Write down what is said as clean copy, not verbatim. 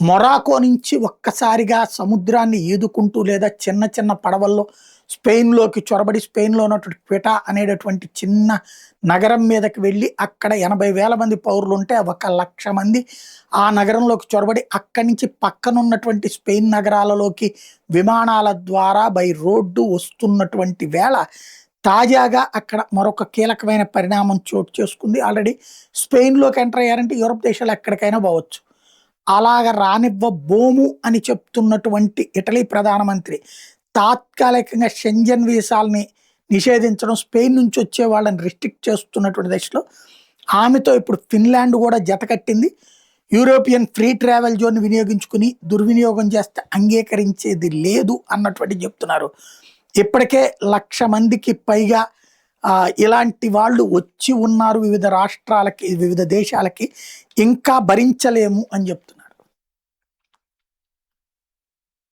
Morocco నుంచి ఒక్కసారిగా సముద్రాన్ని ఈదుకుంటూ లేదా చిన్న చిన్న పడవల్లో స్పెయిన్‌లోకి చొరబడి స్పెయిన్‌లో ఉన్నటువంటి క్వెటా అనేటటువంటి చిన్న నగరం మీదకి వెళ్ళి అక్కడ 80,000 మంది పౌరులుంటే 1,00,000 మంది ఆ నగరంలోకి చొరబడి అక్కడి నుంచి పక్కనున్నటువంటి స్పెయిన్ నగరాలలోకి విమానాల ద్వారా బై రోడ్డు వస్తున్నటువంటి వేళ తాజాగా అక్కడ మరొక కీలకమైన పరిణామం చోటు చేసుకుంది. ఆల్రెడీ స్పెయిన్‌లోకి ఎంటర్ అయ్యారంటే యూరప్ దేశాలు ఎక్కడికైనా పోవచ్చు. అలాగ రానివ్వబోము అని చెప్తున్నటువంటి ఇటలీ ప్రధానమంత్రి తాత్కాలికంగా షెంజన్ వీసాల్ని నిషేధించడం, స్పెయిన్ నుంచి వచ్చే వాళ్ళని రిస్ట్రిక్ట్ చేస్తున్నటువంటి దశలో ఆమెతో ఇప్పుడు ఫిన్లాండ్ కూడా జతకట్టింది. యూరోపియన్ ఫ్రీ ట్రావెల్ జోన్ వినియోగించుకుని దుర్వినియోగం చేస్తే అంగీకరించేది లేదు అన్నటువంటి చెప్తున్నారు. ఇప్పటికే 1,00,000 మందికి పైగా ఇలాంటి వాళ్ళు వచ్చి ఉన్నారు వివిధ రాష్ట్రాలకి, వివిధ దేశాలకి. ఇంకా భరించలేము అని చెప్తున్నారు.